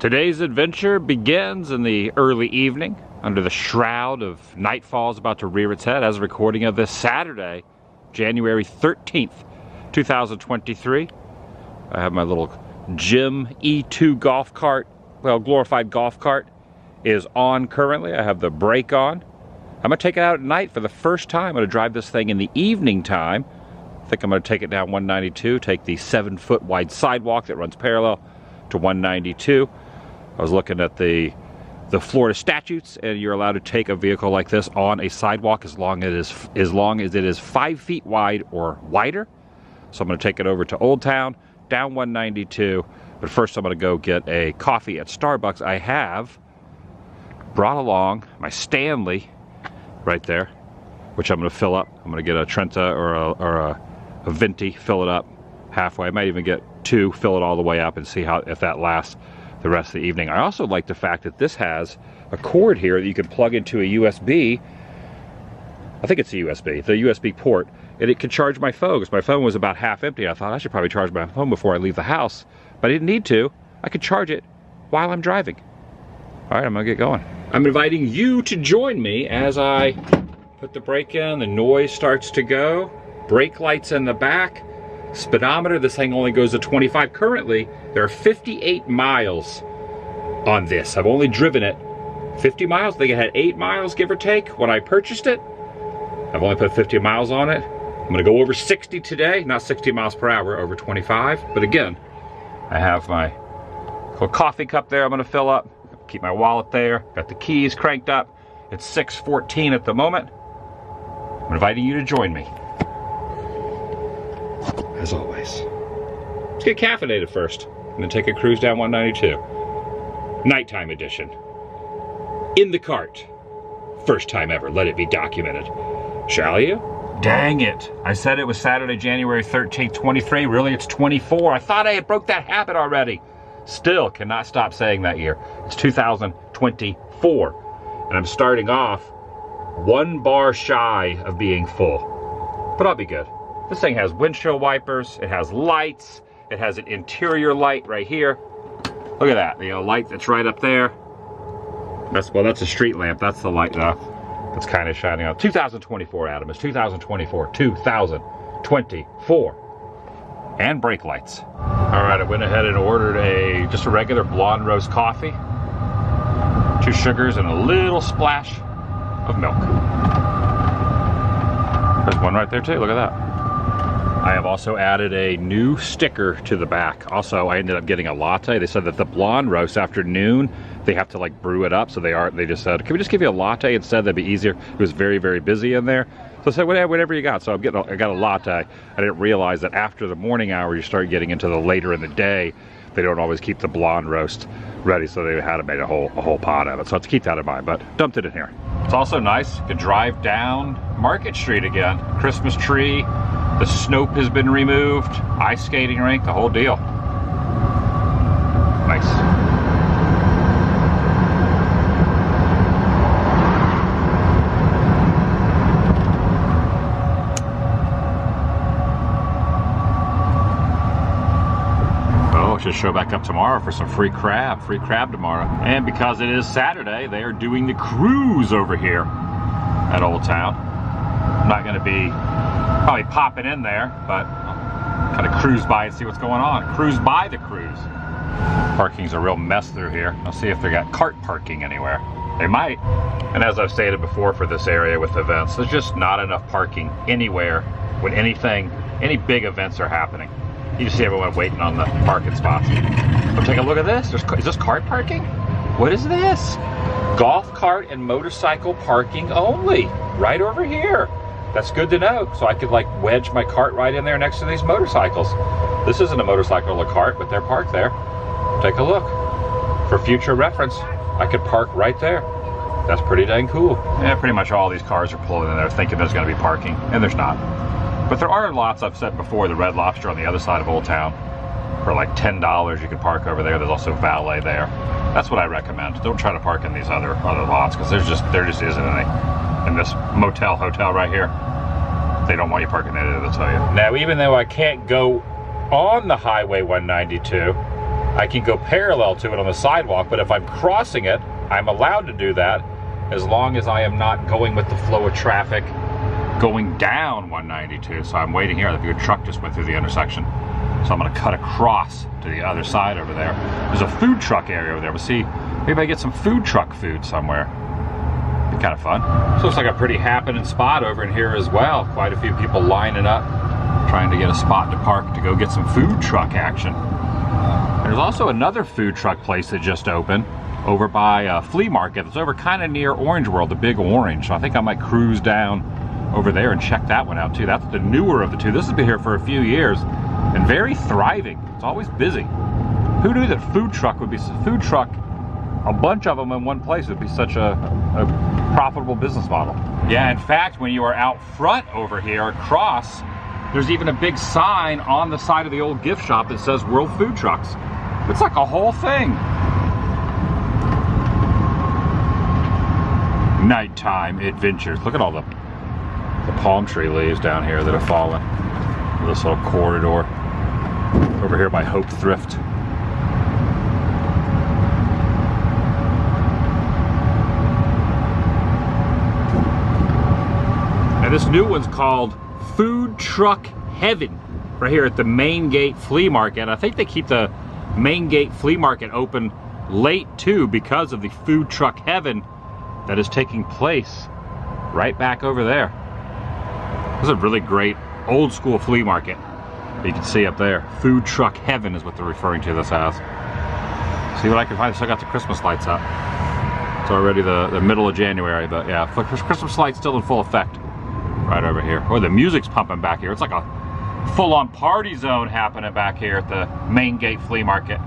Today's adventure begins in the early evening under the shroud of nightfall is about to rear its head as a recording of this Saturday, January 13th, 2023. I have my little Jim E2 golf cart, well, glorified golf cart is on currently. I have the brake on. I'm gonna take it out at night for the first time. I'm gonna drive this thing in the evening time. I think I'm gonna take it down 192, take the 7-foot wide sidewalk that runs parallel to 192. I was looking at the Florida statutes, and you're allowed to take a vehicle like this on a sidewalk as long as it is 5 feet wide or wider. So I'm going to take it over to Old Town, down 192. But first I'm going to go get a coffee at Starbucks. I have brought along my Stanley right there, which I'm going to fill up. I'm going to get a Trenta or a Venti, fill it up halfway. I might even get two, fill it all the way up, and see if that lasts the rest of the evening. I also like the fact that this has a cord here that you can plug into a USB. I think it's a USB, the USB port, and it could charge my phone, because my phone was about half empty. I thought I should probably charge my phone before I leave the house, but I didn't need to. I could charge it while I'm driving. All right, I'm gonna get going. I'm inviting you to join me as I put the brake in, the noise starts to go, brake lights in the back, speedometer, this thing only goes to 25. Currently, there are 58 miles on this. I've only driven it 50 miles. I think it had 8 miles, give or take, when I purchased it. I've only put 50 miles on it. I'm gonna go over 60 today, not 60 miles per hour, over 25. But again, I have my little coffee cup there I'm gonna fill up. Keep my wallet there, got the keys cranked up. It's 6:14 at the moment. I'm inviting you to join me, as always. Let's get caffeinated first, and then take a cruise down 192. Nighttime edition. In the cart. First time ever, let it be documented. Shall you? Dang it. I said it was Saturday, January 13th, 23. Really, it's 24. I thought I had broke that habit already. Still cannot stop saying that year. It's 2024. And I'm starting off 1 bar shy of being full. But I'll be good. This thing has windshield wipers, it has lights, it has an interior light right here. Look at that, the light that's right up there. That's a street lamp. That's the light that's kind of shining out. 2024, Adam. It's 2024. 2024. And brake lights. All right, I went ahead and ordered just a regular blonde roast coffee, 2 sugars, and a little splash of milk. There's one right there too. Look at that. I have also added a new sticker to the back. Also, I ended up getting a latte. They said that the blonde roast after noon, they have to like brew it up. So they just said, can we just give you a latte instead? That'd be easier. It was very, very busy in there. So I said, whatever you got. So I got a latte. I didn't realize that after the morning hour, you start getting into the later in the day, they don't always keep the blonde roast ready. So they had to make a whole pot of it. So let's keep that in mind, but dumped it in here. It's also nice. You can drive down Market Street again. Christmas tree. The Snope has been removed, ice skating rink, the whole deal. Nice. Oh, should show back up tomorrow for some free crab tomorrow. And because it is Saturday, they are doing the cruise over here at Old Town. I'm not gonna be probably popping in there, but I'll kind of cruise by and see what's going on. Cruise by the cruise. Parking's a real mess through here. I'll see if they got cart parking anywhere. They might. And as I've stated before for this area with events, there's just not enough parking anywhere when any big events are happening. You just see everyone waiting on the parking spots. But take a look at this. Is this cart parking? What is this? Golf cart and motorcycle parking only. Right over here. That's good to know, so I could like wedge my cart right in there next to these motorcycles. This isn't a motorcycle or cart, but they're parked there. Take a look. For future reference, I could park right there. That's pretty dang cool. Yeah, pretty much all these cars are pulling in there thinking there's gonna be parking, and there's not. But there are lots, I've said before, the Red Lobster on the other side of Old Town. For like $10, you can park over there. There's also valet there. That's what I recommend. Don't try to park in these other lots, because there just isn't any. In this hotel right here, they don't want you parking there, they'll tell you. Now, even though I can't go on the Highway 192, I can go parallel to it on the sidewalk, but if I'm crossing it, I'm allowed to do that as long as I am not going with the flow of traffic going down 192. So I'm waiting here. The big truck just went through the intersection. So I'm gonna cut across to the other side over there. There's a food truck area over there. We'll see, maybe I get some food truck food somewhere. Be kind of fun. So looks like a pretty happening spot over in here as well. Quite a few people lining up, trying to get a spot to park to go get some food truck action. There's also another food truck place that just opened over by a flea market. It's over kind of near Orange World, the Big Orange. So I think I might cruise down over there and check that one out too. That's the newer of the two. This has been here for a few years and very thriving. It's always busy. Who knew that food truck, a bunch of them in one place would be such a profitable business model. Yeah, in fact, when you are out front over here across, there's even a big sign on the side of the old gift shop that says World Food Trucks. It's like a whole thing. Nighttime adventures. Look at all the palm tree leaves down here that have fallen. This little corridor over here by Hope Thrift. And this new one's called Food Truck Heaven, right here at the Main Gate Flea Market. I think they keep the Main Gate Flea Market open late too because of the Food Truck Heaven that is taking place right back over there. This is a really great old school flea market that you can see up there. Food Truck Heaven is what they're referring to this as. See what I can find. I still got the Christmas lights up. It's already the middle of January, but yeah, Christmas lights still in full effect right over here. Oh, the music's pumping back here. It's like a full-on party zone happening back here at the Main Gate Flea Market.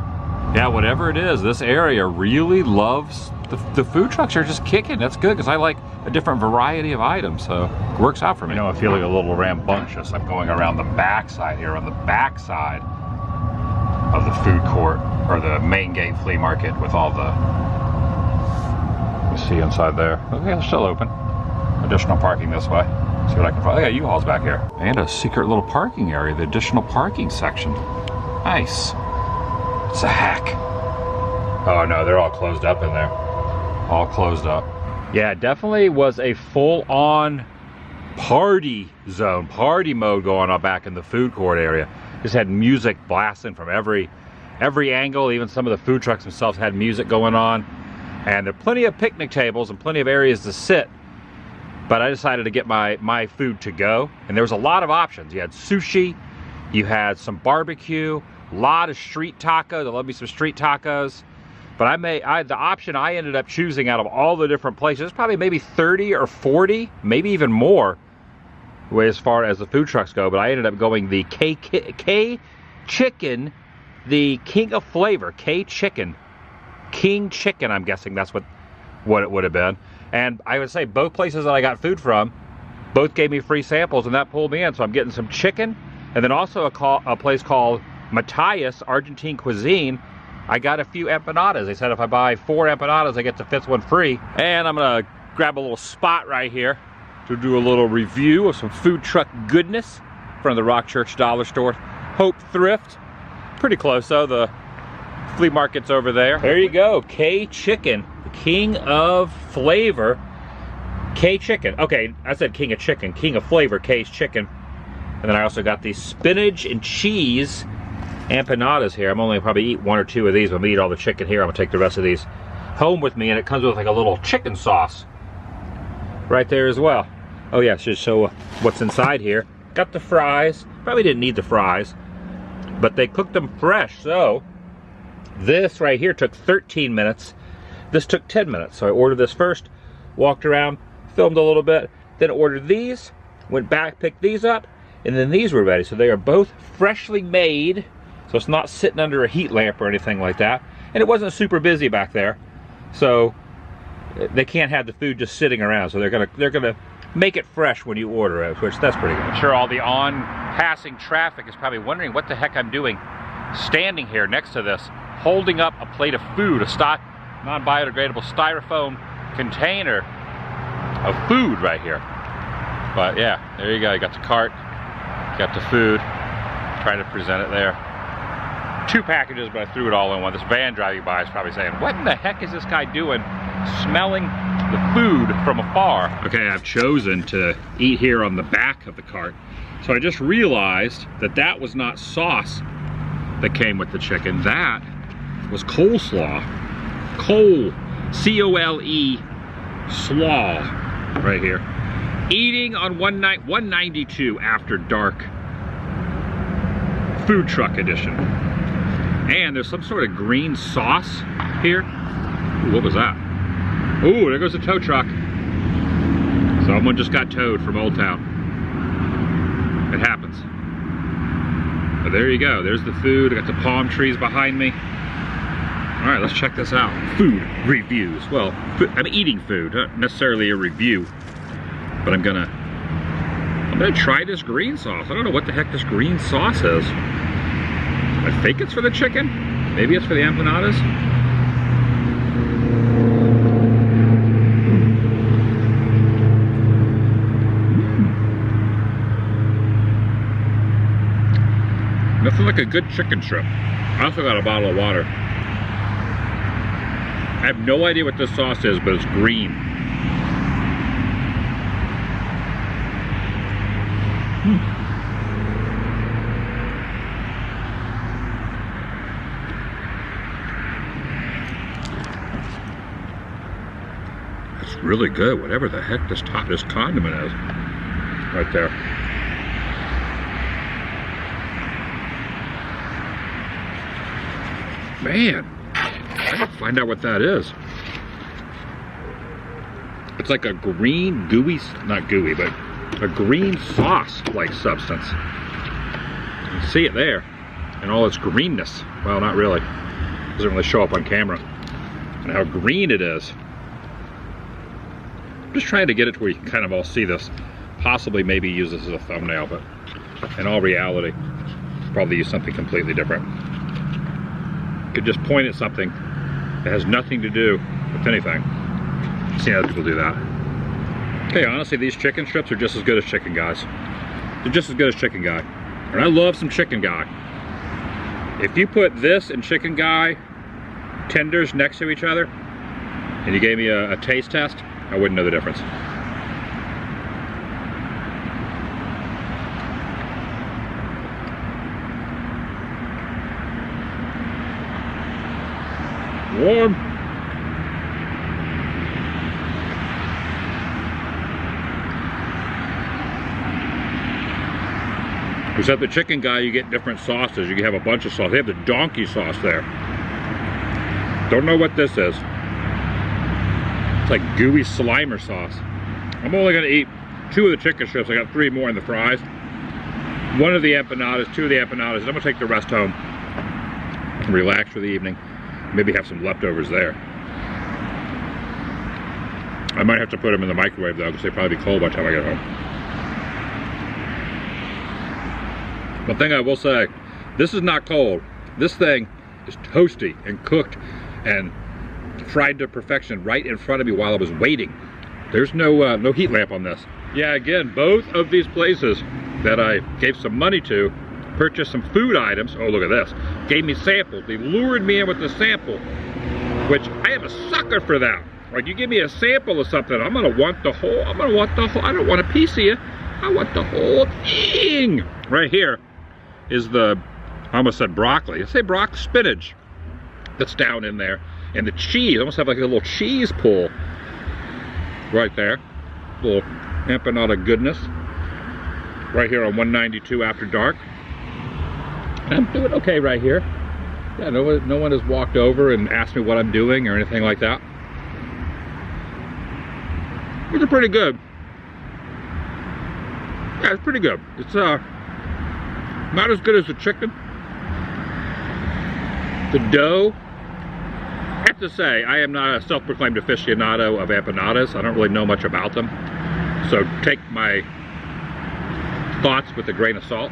Yeah, whatever it is, this area really loves the food trucks are just kicking. That's good because I like a different variety of items, so it works out for me. You know, I'm feeling a little rambunctious. I'm going around the back side here, on the back side of the food court, or the Main Gate Flea Market with all the, you see inside there. Okay, they're still open. Additional parking this way. See what I can find. I got U-Hauls back here. And a secret little parking area, the additional parking section. Nice. It's a hack. Oh no, they're all closed up in there. All closed up. Yeah, it definitely was a full-on party zone, party mode going on back in the food court area. Just had music blasting from every angle. Even some of the food trucks themselves had music going on. And there are plenty of picnic tables and plenty of areas to sit. But I decided to get my food to go. And there was a lot of options. You had sushi, you had some barbecue, a lot of street tacos. I love me some street tacos. But the option I ended up choosing out of all the different places, probably maybe 30 or 40, maybe even more, as far as the food trucks go. But I ended up going the K Chicken, the King of Flavor, K Chicken, King Chicken. I'm guessing that's what it would have been. And I would say both places that I got food from, both gave me free samples, and that pulled me in. So I'm getting some chicken, and then also a place called Matthias Argentine Cuisine. I got a few empanadas. They said if I buy 4 empanadas, I get the 5th one free. And I'm gonna grab a little spot right here to do a little review of some food truck goodness in front of the Rock Church Dollar Store. Hope Thrift. Pretty close though, the flea market's over there. There you go, K Chicken, the King of Flavor. K Chicken, okay, I said King of Chicken, King of Flavor, K's Chicken. And then I also got the spinach and cheese empanadas here. I'm only probably eat 1 or 2 of these. I'm gonna eat all the chicken here. I'm gonna take the rest of these home with me, and it comes with like a little chicken sauce right there as well. Oh yeah, just show what's inside here. Got the fries. Probably didn't need the fries, but they cooked them fresh. So this right here took 13 minutes. This took 10 minutes. So I ordered this first, walked around, filmed a little bit, then ordered these, went back, picked these up, and then these were ready. So they are both freshly made. So it's not sitting under a heat lamp or anything like that. And it wasn't super busy back there. So they can't have the food just sitting around. So they're gonna make it fresh when you order it, which that's pretty good. I'm sure all the on-passing traffic is probably wondering what the heck I'm doing standing here next to this, holding up a plate of food, a non-biodegradable styrofoam container of food right here. But yeah, there you go. You got the cart, got the food, trying to present it there. 2 packages, but I threw it all in one. This van driving by is probably saying, what in the heck is this guy doing smelling the food from afar? Okay, I've chosen to eat here on the back of the cart. So I just realized that that was not sauce that came with the chicken. That was coleslaw. Cole, C-O-L-E, slaw, right here. Eating on 192 after dark. Food truck edition. And there's some sort of green sauce here. Ooh, what was that? Ooh, there goes the tow truck. Someone just got towed from Old Town. It happens. But there you go. There's the food. I got the palm trees behind me. All right, let's check this out. Food reviews. Well, I'm eating food, not necessarily a review. But I'm gonna try this green sauce. I don't know what the heck this green sauce is. I think it's for the chicken. Maybe it's for the empanadas. Nothing like a good chicken strip. I also got a bottle of water. I have no idea what this sauce is, but it's green. It's really good, whatever the heck this condiment is. Right there. Man, I gotta find out what that is. It's like a green, gooey, not gooey, but a green sauce-like substance. You can see it there in all its greenness. Well, not really. It doesn't really show up on camera. And how green it is. I'm just trying to get it to where you can kind of all see this. Possibly maybe use this as a thumbnail, but in all reality, probably use something completely different. Could just point at something that has nothing to do with anything. I've seen other people do that. Okay, honestly, these chicken strips are just as good as Chicken Guys. They're just as good as Chicken Guy. And I love some Chicken Guy. If you put this and Chicken Guy tenders next to each other, and you gave me a taste test, I wouldn't know the difference. Warm. Except the Chicken Guy, you get different sauces. You can have a bunch of sauce. They have the donkey sauce there. Don't know what this is. It's like gooey Slimer sauce. I'm only gonna eat 2 of the chicken strips. I got 3 more in the fries. 1 of the empanadas, 2 of the empanadas. I'm gonna take the rest home and relax for the evening. Maybe have some leftovers there. I might have to put them in the microwave though, because they'll probably be cold by the time I get home. One thing I will say, this is not cold. This thing is toasty and cooked and fried to perfection right in front of me while I was waiting. There's no heat lamp on this. Yeah, again, both of these places that I gave some money to purchased some food items. Oh, look at this. Gave me samples. They lured me in with the sample, which I am a sucker for that. Like, you give me a sample of something, I'm gonna want the whole, I don't want a piece of you. I want the whole thing. Right here is the, I almost said broccoli. Let's say broccoli, spinach that's down in there. And the cheese, I almost have like a little cheese pull right there. Little empanada goodness. Right here on 192 after dark. I'm doing okay right here. Yeah, no one has walked over and asked me what I'm doing or anything like that. These are pretty good. Yeah, it's pretty good. It's not as good as the chicken. The dough, I have to say, I am not a self-proclaimed aficionado of empanadas. I don't really know much about them. So take my thoughts with a grain of salt.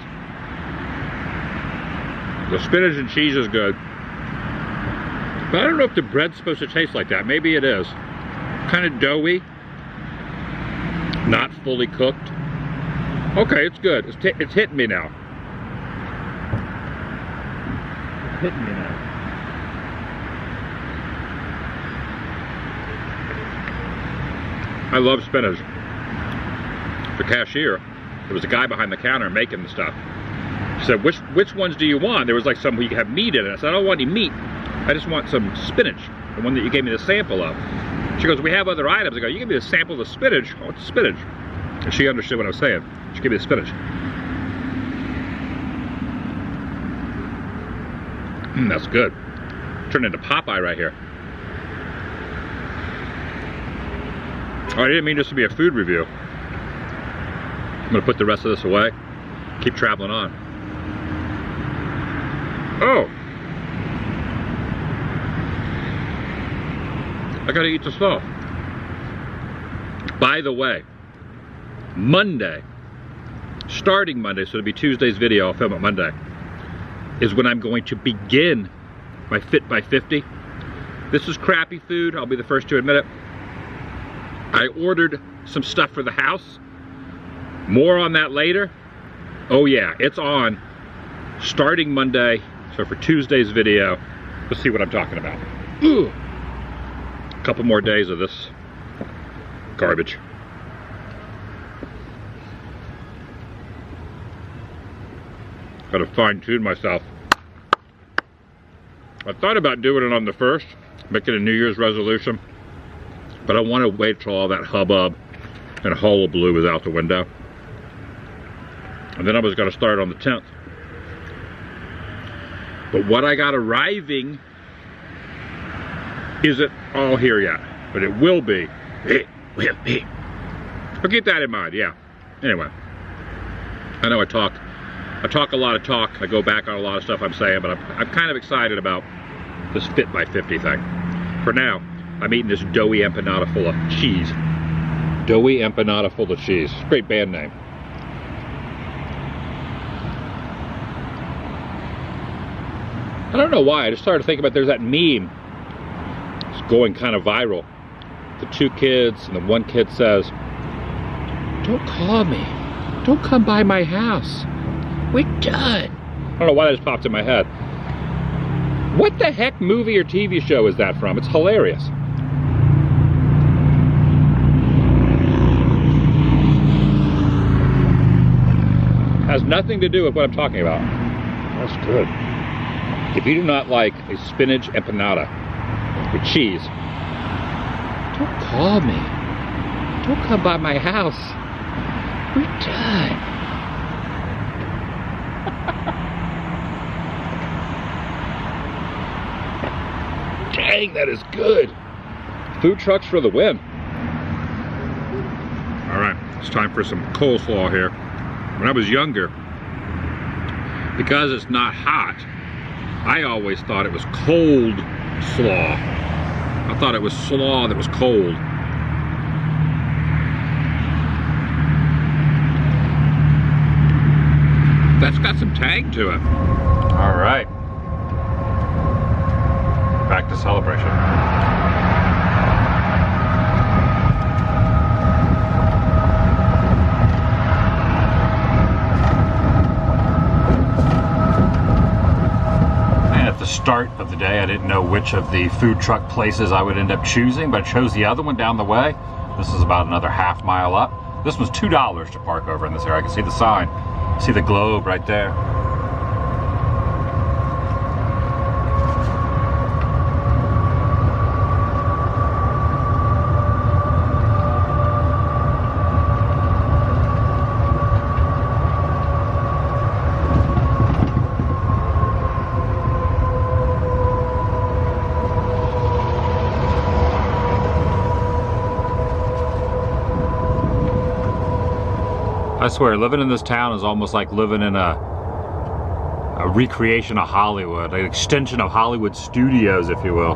The spinach and cheese is good. But I don't know if the bread's supposed to taste like that. Maybe it is. Kind of doughy. Not fully cooked. Okay, it's good. It's hitting me now. hitting me now. I love spinach. The cashier, there was a guy behind the counter making the stuff. She said, which ones do you want? There was like some where you have meat in it. I said, I don't want any meat. I just want some spinach. The one that you gave me the sample of. She goes, we have other items. I go, you give me the sample of the spinach. I want the spinach. And she understood what I was saying. She gave me the spinach. That's good. Turned into Popeye right here. Oh, I didn't mean this to be a food review. I'm gonna put the rest of this away. Keep traveling on. Oh! I gotta eat the stuff. By the way, Monday, starting Monday, so it'll be Tuesday's video, I'll film it Monday, is when I'm going to begin my Fit by 50. This is crappy food, I'll be the first to admit it. I ordered some stuff for the house. More on that later. Oh yeah, it's on starting Monday. So for Tuesday's video, you'll see what I'm talking about. Ooh. A couple more days of this garbage. Gotta fine tune myself. I thought about doing it on the 1st, making a New Year's resolution, but I want to wait till all that hubbub and hullabaloo is out the window. And then I was going to start on the 10th. But what I got arriving isn't all here yet, but it will be. It will be. I'll keep that in mind, yeah. Anyway, I know I talk a lot of talk. I go back on a lot of stuff I'm saying, but I'm kind of excited about this Fit by 50 thing. For now, I'm eating this doughy empanada full of cheese. Doughy empanada full of cheese. Great band name. I don't know why, I just started thinking about, there's that meme. It's going kind of viral. The two kids, and the one kid says, don't call me. Don't come by my house. We're done. I don't know why that just popped in my head. What the heck movie or TV show is that from? It's hilarious. Has nothing to do with what I'm talking about. That's good. If you do not like a spinach empanada with cheese, don't call me. Don't come by my house. We're done. Dang, that is good. Food trucks for the win. All right, it's time for some coleslaw here. When I was younger, because it's not hot, I always thought it was cold slaw. I thought it was slaw that was cold. That's got some tang to it. All right. Back to celebration. Start of the day, I didn't know which of the food truck places I would end up choosing, but I chose the other one down the way. This is about another half mile up. This was $2 to park over in this area. I can see the sign, see the globe right there. I swear, living in this town is almost like living in a recreation of Hollywood, an extension of Hollywood studios, if you will.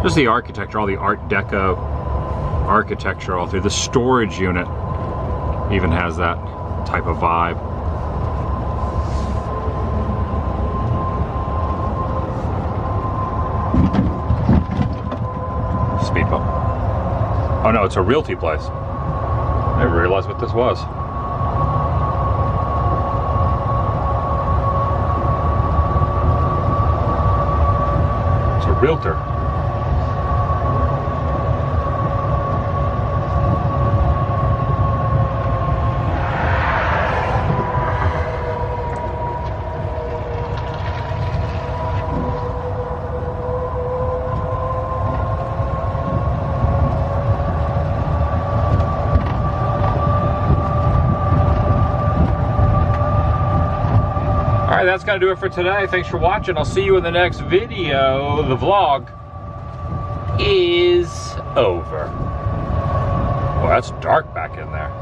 Just the architecture, all the Art Deco architecture all through. The storage unit even has that type of vibe. Speed bump. Oh no, it's a realty place. I didn't realize what this was. realtor. Alright, that's going to do it for today. Thanks for watching. I'll see you in the next video. The vlog is over. Well, that's dark back in there.